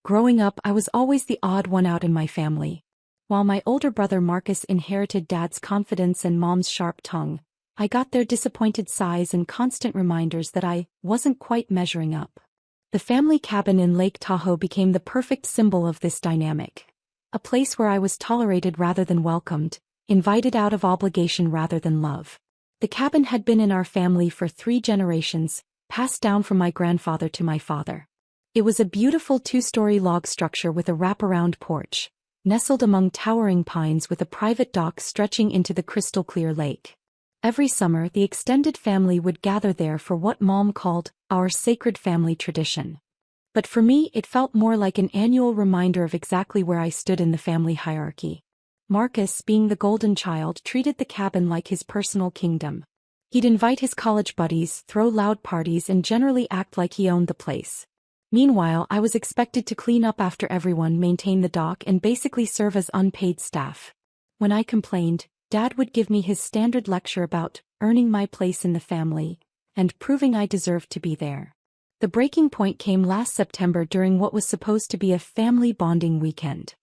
Growing up, I was always the odd one out in my family. While my older brother Marcus inherited Dad's confidence and Mom's sharp tongue, I got their disappointed sighs and constant reminders that I wasn't quite measuring up. The family cabin in Lake Tahoe became the perfect symbol of this dynamic. A place where I was tolerated rather than welcomed, invited out of obligation rather than love. The cabin had been in our family for 3 generations, passed down from my grandfather to my father. It was a beautiful 2-story log structure with a wraparound porch, nestled among towering pines with a private dock stretching into the crystal-clear lake. Every summer, the extended family would gather there for what Mom called our sacred family tradition. But for me, it felt more like an annual reminder of exactly where I stood in the family hierarchy. Marcus, being the golden child, treated the cabin like his personal kingdom. He'd invite his college buddies, throw loud parties, and generally act like he owned the place. Meanwhile, I was expected to clean up after everyone, maintain the dock, and basically serve as unpaid staff. When I complained, Dad would give me his standard lecture about earning my place in the family and proving I deserved to be there. The breaking point came last September during what was supposed to be a family bonding weekend.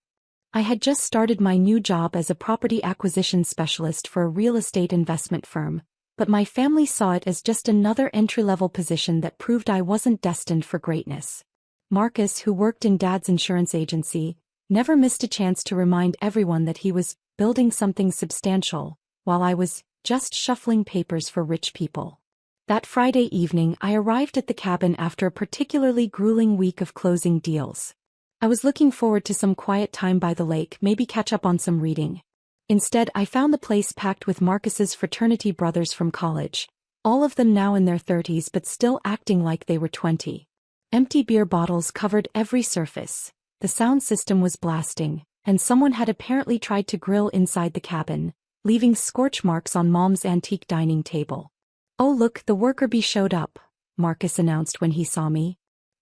I had just started my new job as a property acquisition specialist for a real estate investment firm, but my family saw it as just another entry-level position that proved I wasn't destined for greatness. Marcus, who worked in Dad's insurance agency, never missed a chance to remind everyone that he was building something substantial, while I was just shuffling papers for rich people. That Friday evening, I arrived at the cabin after a particularly grueling week of closing deals. I was looking forward to some quiet time by the lake, maybe catch up on some reading. Instead, I found the place packed with Marcus's fraternity brothers from college, all of them now in their 30s but still acting like they were 20. Empty beer bottles covered every surface, the sound system was blasting, and someone had apparently tried to grill inside the cabin, leaving scorch marks on Mom's antique dining table. "Oh look, the worker bee showed up," Marcus announced when he saw me.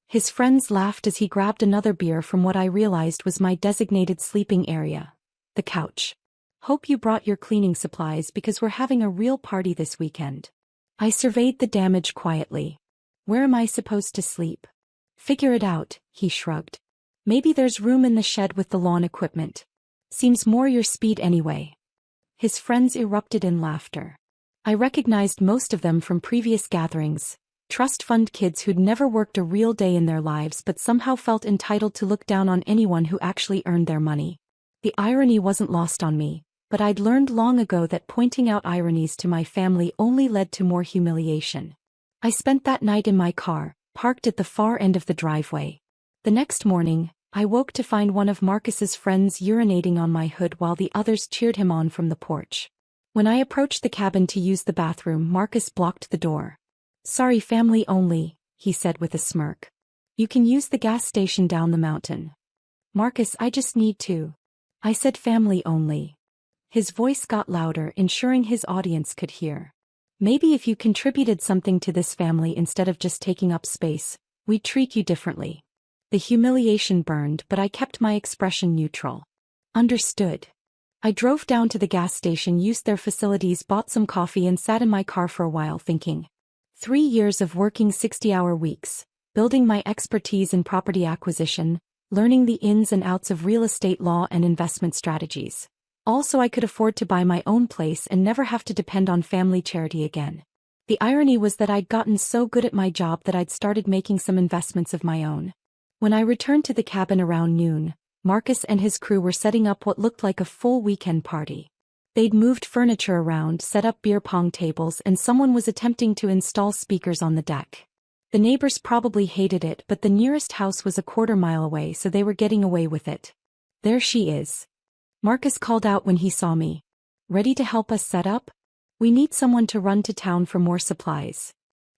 His friends laughed as he grabbed another beer from what I realized was my designated sleeping area, the couch. "Hope you brought your cleaning supplies because we're having a real party this weekend." I surveyed the damage quietly. "Where am I supposed to sleep?" "Figure it out," he shrugged. "Maybe there's room in the shed with the lawn equipment. Seems more your speed anyway." His friends erupted in laughter. I recognized most of them from previous gatherings, trust fund kids who'd never worked a real day in their lives but somehow felt entitled to look down on anyone who actually earned their money. The irony wasn't lost on me, but I'd learned long ago that pointing out ironies to my family only led to more humiliation. I spent that night in my car, parked at the far end of the driveway. The next morning, I woke to find one of Marcus's friends urinating on my hood while the others cheered him on from the porch. When I approached the cabin to use the bathroom, Marcus blocked the door. "Sorry, family only," he said with a smirk. "You can use the gas station down the mountain." "Marcus, I just need to." I said family only. His voice got louder, ensuring his audience could hear. "Maybe if you contributed something to this family instead of just taking up space, we'd treat you differently." The humiliation burned, but I kept my expression neutral. "Understood." I drove down to the gas station, used their facilities, bought some coffee, and sat in my car for a while thinking. 3 years of working 60-hour weeks, building my expertise in property acquisition, learning the ins and outs of real estate law and investment strategies. Also, I could afford to buy my own place and never have to depend on family charity again. The irony was that I'd gotten so good at my job that I'd started making some investments of my own. When I returned to the cabin around noon, Marcus and his crew were setting up what looked like a full weekend party. They'd moved furniture around, set up beer pong tables, and someone was attempting to install speakers on the deck. The neighbors probably hated it, but the nearest house was a quarter-mile away, so they were getting away with it. "There she is," Marcus called out when he saw me. "Ready to help us set up? We need someone to run to town for more supplies."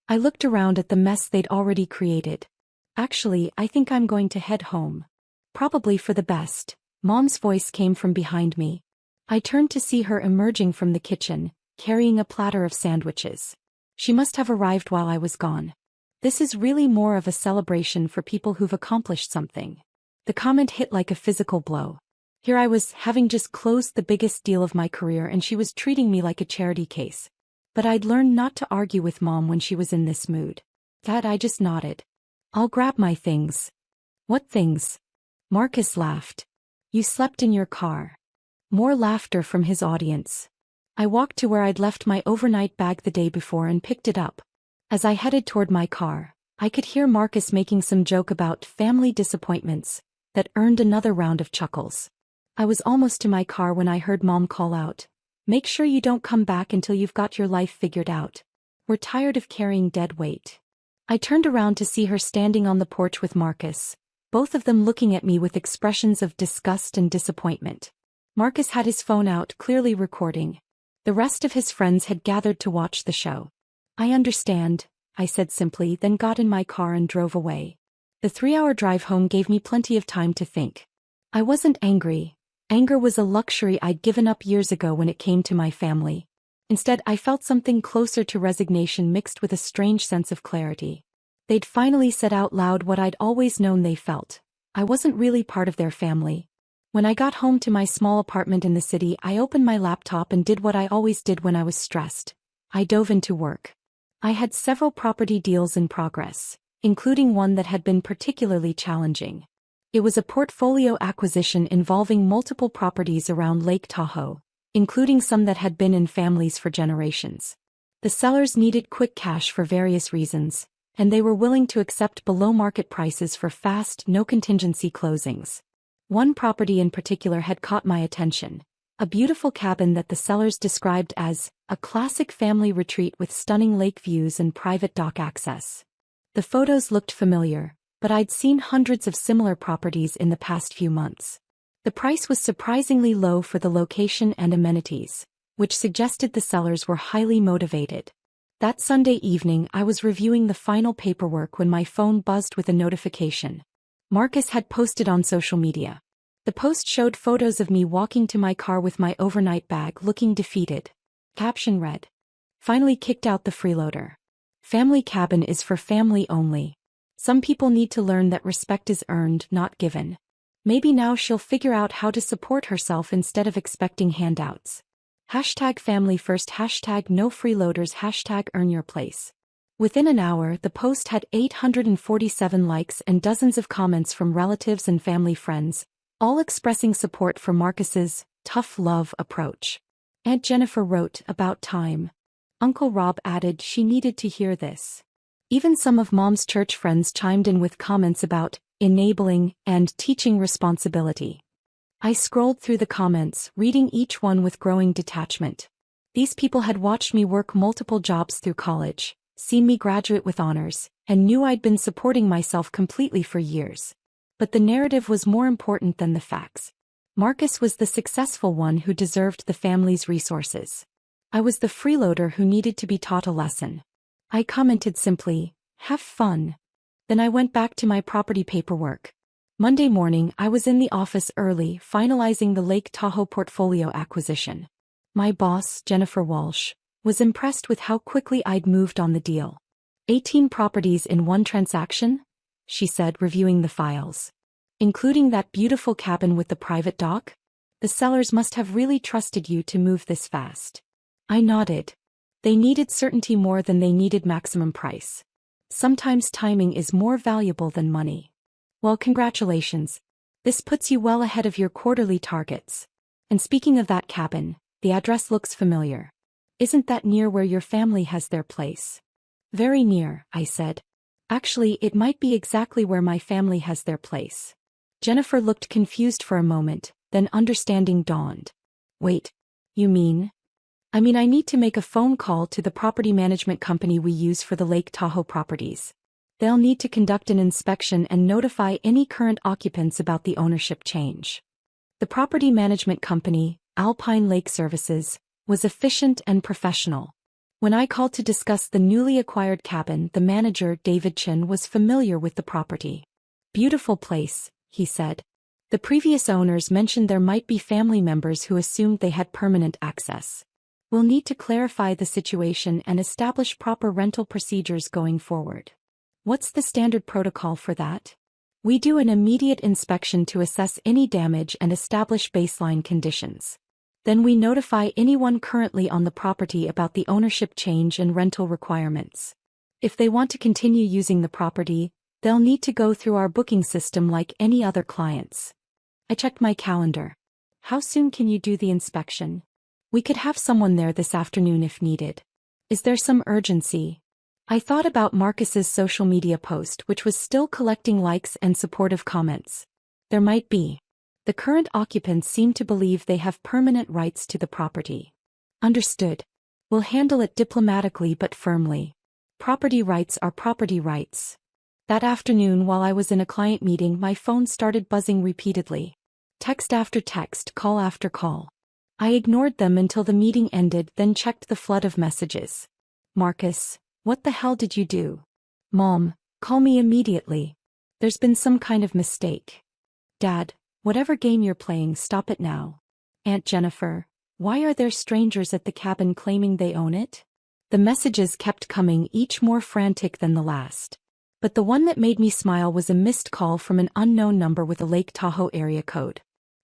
I looked around at the mess they'd already created. "Actually, I think I'm going to head home." "Probably for the best," Mom's voice came from behind me. I turned to see her emerging from the kitchen, carrying a platter of sandwiches. She must have arrived while I was gone. This is really more of a celebration for people who've accomplished something. The comment hit like a physical blow. Here I was, having just closed the biggest deal of my career, and she was treating me like a charity case. But I'd learned not to argue with Mom when she was in this mood. That I just nodded. "I'll grab my things." "What things?" Marcus laughed. You slept in your car. More laughter from his audience. I walked to where I'd left my overnight bag the day before and picked it up. As I headed toward my car, I could hear Marcus making some joke about family disappointments that earned another round of chuckles. I was almost to my car when I heard Mom call out, "Make sure you don't come back until you've got your life figured out. We're tired of carrying dead weight." I turned around to see her standing on the porch with Marcus, both of them looking at me with expressions of disgust and disappointment. Marcus had his phone out, clearly recording. The rest of his friends had gathered to watch the show. "I understand," I said simply, then got in my car and drove away. The 3-hour drive home gave me plenty of time to think. I wasn't angry. Anger was a luxury I'd given up years ago when it came to my family. Instead, I felt something closer to resignation mixed with a strange sense of clarity. They'd finally said out loud what I'd always known they felt. I wasn't really part of their family. When I got home to my small apartment in the city, I opened my laptop and did what I always did when I was stressed. I dove into work. I had several property deals in progress, including one that had been particularly challenging. It was a portfolio acquisition involving multiple properties around Lake Tahoe, including some that had been in families for generations. The sellers needed quick cash for various reasons, and they were willing to accept below-market prices for fast, no-contingency closings. One property in particular had caught my attention, a beautiful cabin that the sellers described as a classic family retreat with stunning lake views and private dock access. The photos looked familiar, but I'd seen hundreds of similar properties in the past few months. The price was surprisingly low for the location and amenities, which suggested the sellers were highly motivated. That Sunday evening, I was reviewing the final paperwork when my phone buzzed with a notification. Marcus had posted on social media. The post showed photos of me walking to my car with my overnight bag looking defeated. Caption read, "Finally kicked out the freeloader. Family cabin is for family only. Some people need to learn that respect is earned, not given. Maybe now she'll figure out how to support herself instead of expecting handouts. #family first, #no freeloaders, #earn your place." Within an hour, the post had 847 likes and dozens of comments from relatives and family friends, all expressing support for Marcus's tough love approach. Aunt Jennifer wrote, "About time." Uncle Rob added she needed to hear this. Even some of Mom's church friends chimed in with comments about enabling and teaching responsibility. I scrolled through the comments, reading each one with growing detachment. These people had watched me work multiple jobs through college, seen me graduate with honors, and knew I'd been supporting myself completely for years. But the narrative was more important than the facts. Marcus was the successful one who deserved the family's resources. I was the freeloader who needed to be taught a lesson. I commented simply, "Have fun." Then I went back to my property paperwork. Monday morning, I was in the office early, finalizing the Lake Tahoe portfolio acquisition. My boss, Jennifer Walsh, was impressed with how quickly I'd moved on the deal. 18 properties in one transaction? She said, reviewing the files. Including that beautiful cabin with the private dock? The sellers must have really trusted you to move this fast. I nodded. They needed certainty more than they needed maximum price. Sometimes timing is more valuable than money. Well, congratulations. This puts you well ahead of your quarterly targets. And speaking of that cabin, the address looks familiar. Isn't that near where your family has their place? Very near, I said. Actually, it might be exactly where my family has their place. Jennifer looked confused for a moment, then understanding dawned. Wait, you mean? I need to make a phone call to the property management company we use for the Lake Tahoe properties. They'll need to conduct an inspection and notify any current occupants about the ownership change. The property management company, Alpine Lake Services, was efficient and professional. When I called to discuss the newly acquired cabin, the manager, David Chin, was familiar with the property. Beautiful place, he said. The previous owners mentioned there might be family members who assumed they had permanent access. We'll need to clarify the situation and establish proper rental procedures going forward. What's the standard protocol for that? We do an immediate inspection to assess any damage and establish baseline conditions. Then we notify anyone currently on the property about the ownership change and rental requirements. If they want to continue using the property, They'll need to go through our booking system like any other clients. I checked my calendar. How soon can you do the inspection? We could have someone there this afternoon if needed. Is there some urgency? I thought about Marcus's social media post, which was still collecting likes and supportive comments. There might be. The current occupants seem to believe they have permanent rights to the property. Understood. We'll handle it diplomatically but firmly. Property rights are property rights. That afternoon while I was in a client meeting, my phone started buzzing repeatedly. Text after text, call after call. I ignored them until the meeting ended, then checked the flood of messages. Marcus, what the hell did you do? Mom, call me immediately. There's been some kind of mistake. Dad, whatever game you're playing, stop it now. Aunt Jennifer, why are there strangers at the cabin claiming they own it? The messages kept coming, each more frantic than the last. But the one that made me smile was a missed call from an unknown number with a Lake Tahoe area code.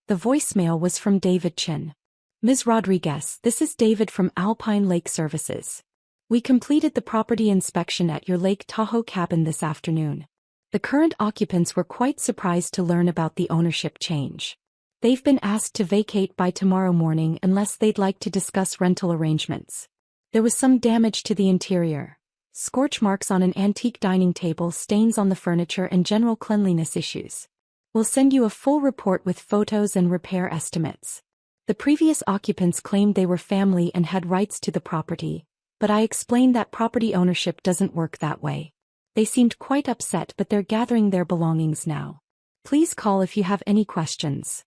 The voicemail was from David Chin. Ms. Rodriguez, this is David from Alpine Lake Services. We completed the property inspection at your Lake Tahoe cabin this afternoon. The current occupants were quite surprised to learn about the ownership change. They've been asked to vacate by tomorrow morning unless they'd like to discuss rental arrangements. There was some damage to the interior. Scorch marks on an antique dining table, stains on the furniture, and general cleanliness issues. We'll send you a full report with photos and repair estimates. The previous occupants claimed they were family and had rights to the property, but I explained that property ownership doesn't work that way. They seemed quite upset, but they're gathering their belongings now. Please call if you have any questions.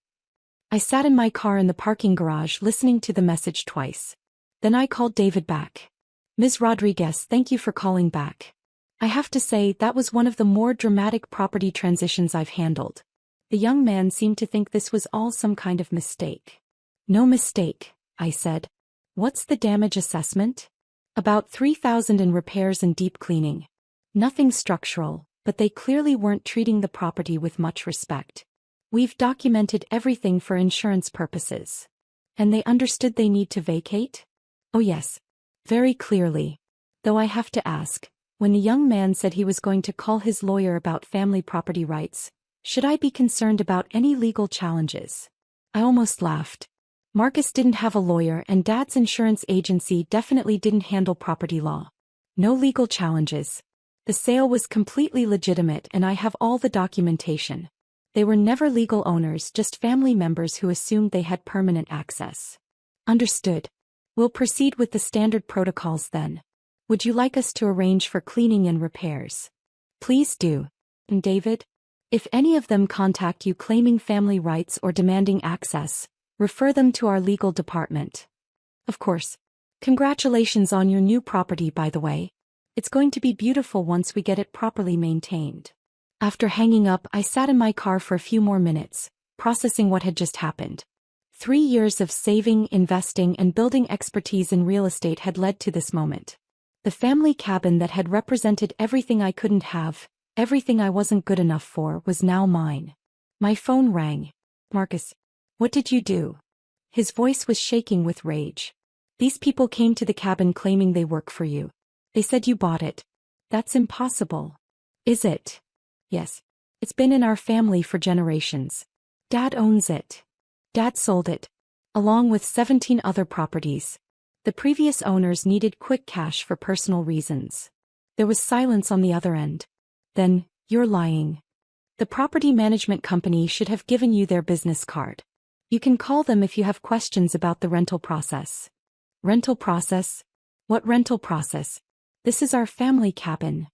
I sat in my car in the parking garage listening to the message twice. Then I called David back. Ms. Rodriguez, thank you for calling back. I have to say that was one of the more dramatic property transitions I've handled. The young man seemed to think this was all some kind of mistake. No mistake, I said. What's the damage assessment? About $3,000 in repairs and deep cleaning. Nothing structural, but they clearly weren't treating the property with much respect. We've documented everything for insurance purposes. And they understood they need to vacate? Oh yes. Very clearly. Though I have to ask, when the young man said he was going to call his lawyer about family property rights, should I be concerned about any legal challenges? I almost laughed. Marcus didn't have a lawyer, and Dad's insurance agency definitely didn't handle property law. No legal challenges. The sale was completely legitimate and I have all the documentation. They were never legal owners, just family members who assumed they had permanent access. Understood. We'll proceed with the standard protocols then. Would you like us to arrange for cleaning and repairs? Please do. And David? If any of them contact you claiming family rights or demanding access, refer them to our legal department. Of course. Congratulations on your new property, by the way. It's going to be beautiful once we get it properly maintained. After hanging up, I sat in my car for a few more minutes, processing what had just happened. 3 years of saving, investing, and building expertise in real estate had led to this moment. The family cabin that had represented everything I couldn't have, everything I wasn't good enough for, was now mine. My phone rang. Marcus, what did you do? His voice was shaking with rage. These people came to the cabin claiming they work for you. They said you bought it. That's impossible. Is it? Yes. It's been in our family for generations. Dad owns it. Dad sold it, along with 17 other properties. The previous owners needed quick cash for personal reasons. There was silence on the other end. Then, you're lying. The property management company should have given you their business card. You can call them if you have questions about the rental process. Rental process? What rental process? This is our family cabin.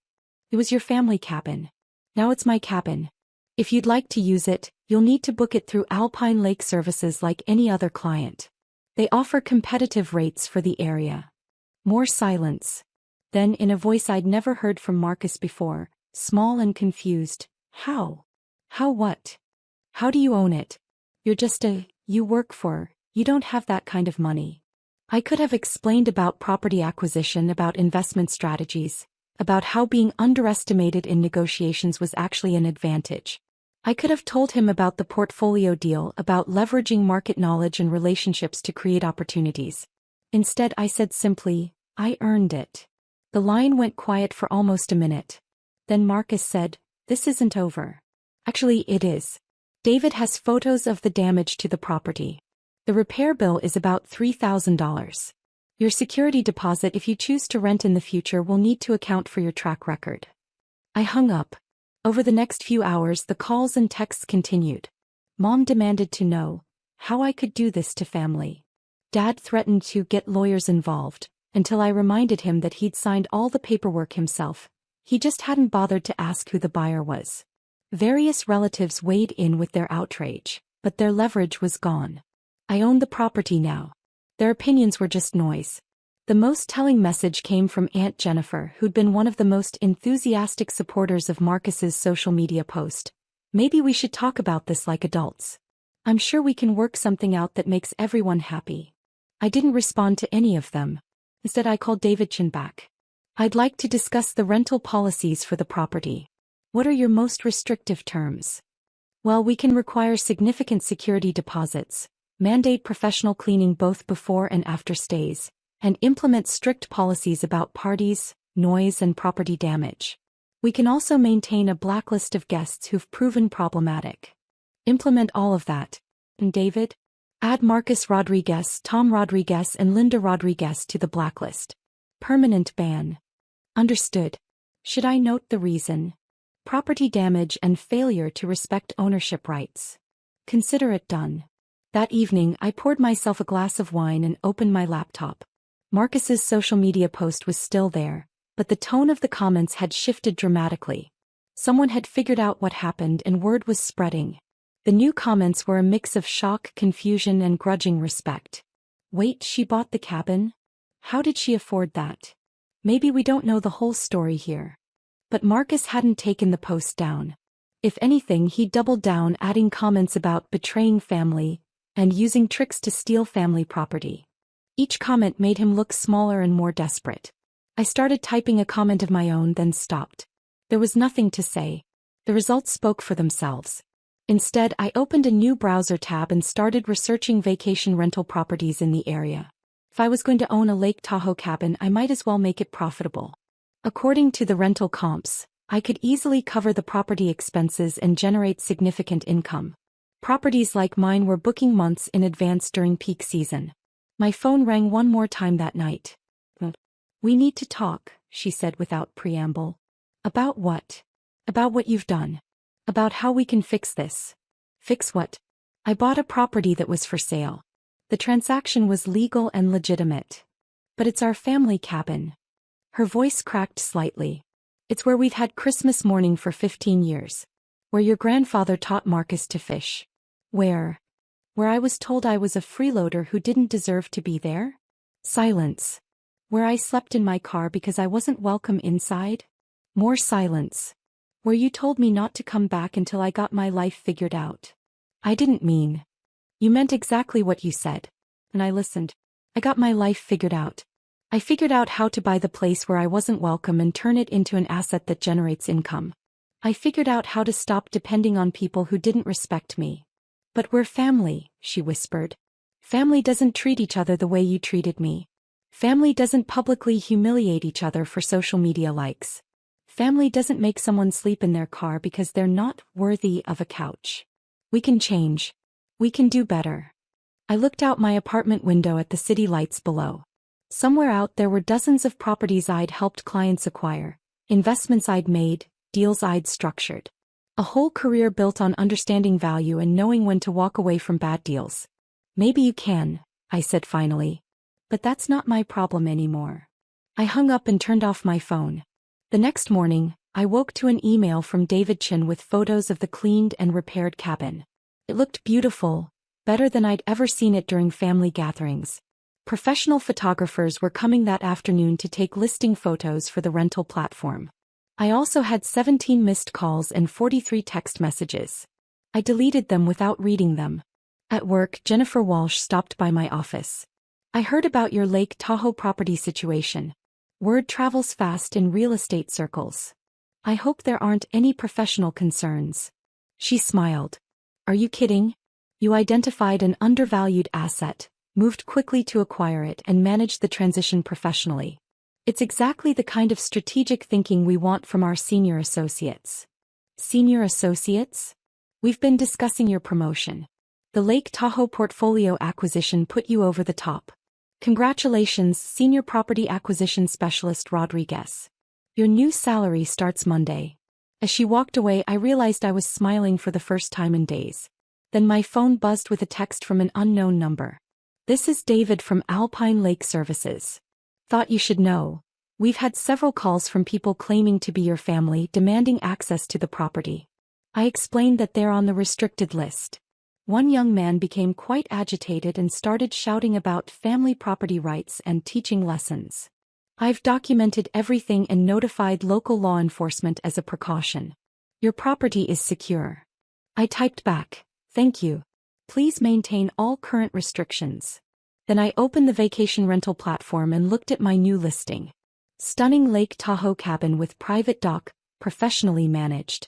It was your family cabin. Now it's my cabin. If you'd like to use it, you'll need to book it through Alpine Lake Services like any other client. They offer competitive rates for the area. More silence. Then, in a voice I'd never heard from Marcus before, small and confused, How? How what? How do you own it? You're just you work for, you don't have that kind of money. I could have explained about property acquisition, about investment strategies, about how being underestimated in negotiations was actually an advantage. I could have told him about the portfolio deal, about leveraging market knowledge and relationships to create opportunities. Instead, I said simply, I earned it. The line went quiet for almost a minute. Then Marcus said, This isn't over. Actually, it is. David has photos of the damage to the property. The repair bill is about $3,000. Your security deposit if you choose to rent in the future will need to account for your track record. I hung up. Over the next few hours, the calls and texts continued. Mom demanded to know how I could do this to family. Dad threatened to get lawyers involved, until I reminded him that he'd signed all the paperwork himself. He just hadn't bothered to ask who the buyer was. Various relatives weighed in with their outrage, but their leverage was gone. I owned the property now. Their opinions were just noise. The most telling message came from Aunt Jennifer, who'd been one of the most enthusiastic supporters of Marcus's social media post. Maybe we should talk about this like adults. I'm sure we can work something out that makes everyone happy. I didn't respond to any of them. Instead, I called David Chin back. I'd like to discuss the rental policies for the property. What are your most restrictive terms? Well, we can require significant security deposits, mandate professional cleaning both before and after stays, and implement strict policies about parties, noise, and property damage. We can also maintain a blacklist of guests who've proven problematic. Implement all of that. And David? Add Marcus Rodriguez, Tom Rodriguez, and Linda Rodriguez to the blacklist. Permanent ban. Understood. Should I note the reason? Property damage and failure to respect ownership rights. Consider it done. That evening, I poured myself a glass of wine and opened my laptop. Marcus's social media post was still there, but the tone of the comments had shifted dramatically. Someone had figured out what happened and word was spreading. The new comments were a mix of shock, confusion, and grudging respect. Wait, she bought the cabin? How did she afford that? Maybe we don't know the whole story here. But Marcus hadn't taken the post down. If anything, he doubled down, adding comments about betraying family and using tricks to steal family property. Each comment made him look smaller and more desperate. I started typing a comment of my own, then stopped. There was nothing to say. The results spoke for themselves. Instead, I opened a new browser tab and started researching vacation rental properties in the area. If I was going to own a Lake Tahoe cabin, I might as well make it profitable. According to the rental comps, I could easily cover the property expenses and generate significant income. Properties like mine were booking months in advance during peak season. My phone rang one more time that night. We need to talk, she said without preamble. About what? About what you've done. About how we can fix this. Fix what? I bought a property that was for sale. The transaction was legal and legitimate. But it's our family cabin. Her voice cracked slightly. It's where we've had Christmas morning for 15 years. Where your grandfather taught Marcus to fish. Where I was told I was a freeloader who didn't deserve to be there? Silence. Where I slept in my car because I wasn't welcome inside? More silence. Where you told me not to come back until I got my life figured out. I didn't mean. You meant exactly what you said. And I listened. I got my life figured out. I figured out how to buy the place where I wasn't welcome and turn it into an asset that generates income. I figured out how to stop depending on people who didn't respect me. But we're family, she whispered. Family doesn't treat each other the way you treated me. Family doesn't publicly humiliate each other for social media likes. Family doesn't make someone sleep in their car because they're not worthy of a couch. We can change. We can do better. I looked out my apartment window at the city lights below. Somewhere out there were dozens of properties I'd helped clients acquire, investments I'd made, deals I'd structured. A whole career built on understanding value and knowing when to walk away from bad deals. Maybe you can, I said finally. But that's not my problem anymore. I hung up and turned off my phone. The next morning, I woke to an email from David Chin with photos of the cleaned and repaired cabin. It looked beautiful, better than I'd ever seen it during family gatherings. Professional photographers were coming that afternoon to take listing photos for the rental platform. I also had 17 missed calls and 43 text messages. I deleted them without reading them. At work, Jennifer Walsh stopped by my office. I heard about your Lake Tahoe property situation. Word travels fast in real estate circles. I hope there aren't any professional concerns. She smiled. Are you kidding? You identified an undervalued asset, moved quickly to acquire it, and managed the transition professionally. It's exactly the kind of strategic thinking we want from our senior associates. Senior Associates? We've been discussing your promotion. The Lake Tahoe portfolio acquisition put you over the top. Congratulations, Senior Property Acquisition Specialist Rodriguez. Your new salary starts Monday. As she walked away, I realized I was smiling for the first time in days. Then my phone buzzed with a text from an unknown number. This is David from Alpine Lake Services. Thought you should know. We've had several calls from people claiming to be your family, demanding access to the property. I explained that they're on the restricted list. One young man became quite agitated and started shouting about family property rights and teaching lessons. I've documented everything and notified local law enforcement as a precaution. Your property is secure. I typed back, thank you. Please maintain all current restrictions. Then I opened the vacation rental platform and looked at my new listing. Stunning Lake Tahoe cabin with private dock, professionally managed.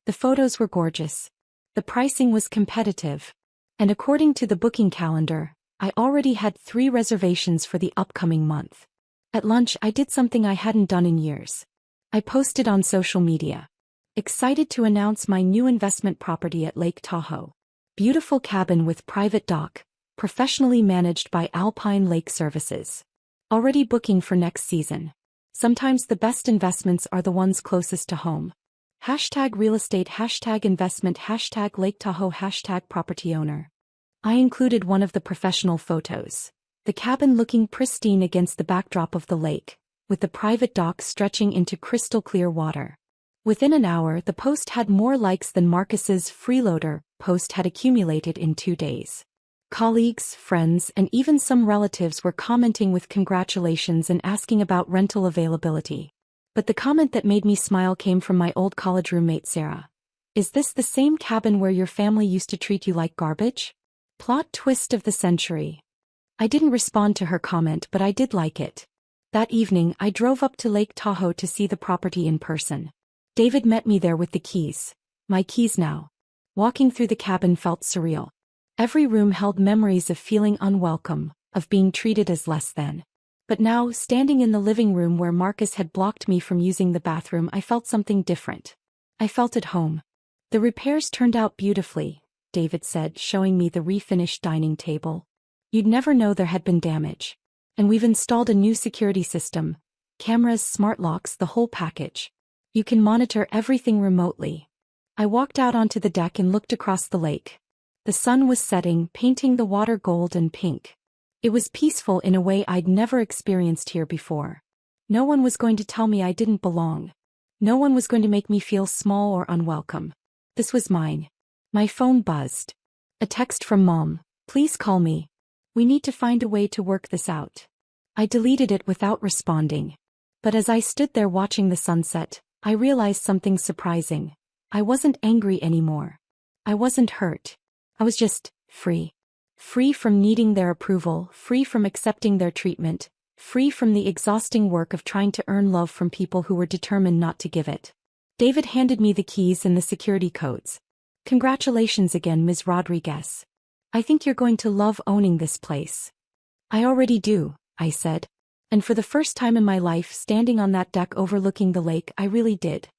The photos were gorgeous. The pricing was competitive. And according to the booking calendar, I already had 3 reservations for the upcoming month. At lunch, I did something I hadn't done in years. I posted on social media. Excited to announce my new investment property at Lake Tahoe. Beautiful cabin with private dock, professionally managed by Alpine Lake Services. Already booking for next season. Sometimes the best investments are the ones closest to home. #real estate, #investment, #Lake Tahoe, #property owner. I included one of the professional photos. The cabin looking pristine against the backdrop of the lake, with the private dock stretching into crystal clear water. Within an hour, the post had more likes than Marcus's Freeloader post had accumulated in 2 days. Colleagues, friends, and even some relatives were commenting with congratulations and asking about rental availability. But the comment that made me smile came from my old college roommate Sarah. Is this the same cabin where your family used to treat you like garbage? Plot twist of the century. I didn't respond to her comment, but I did like it. That evening, I drove up to Lake Tahoe to see the property in person. David met me there with the keys. My keys now. Walking through the cabin felt surreal. Every room held memories of feeling unwelcome, of being treated as less than. But now, standing in the living room where Marcus had blocked me from using the bathroom, I felt something different. I felt at home. The repairs turned out beautifully, David said, showing me the refinished dining table. You'd never know there had been damage. And we've installed a new security system. Cameras, smart locks, the whole package. You can monitor everything remotely. I walked out onto the deck and looked across the lake. The sun was setting, painting the water gold and pink. It was peaceful in a way I'd never experienced here before. No one was going to tell me I didn't belong. No one was going to make me feel small or unwelcome. This was mine. My phone buzzed. A text from Mom. Please call me. We need to find a way to work this out. I deleted it without responding. But as I stood there watching the sunset, I realized something surprising. I wasn't angry anymore. I wasn't hurt. I was just free. Free from needing their approval, free from accepting their treatment, free from the exhausting work of trying to earn love from people who were determined not to give it. David handed me the keys and the security codes. Congratulations again, Ms. Rodriguez. I think you're going to love owning this place. I already do, I said. And for the first time in my life, standing on that deck overlooking the lake, I really did.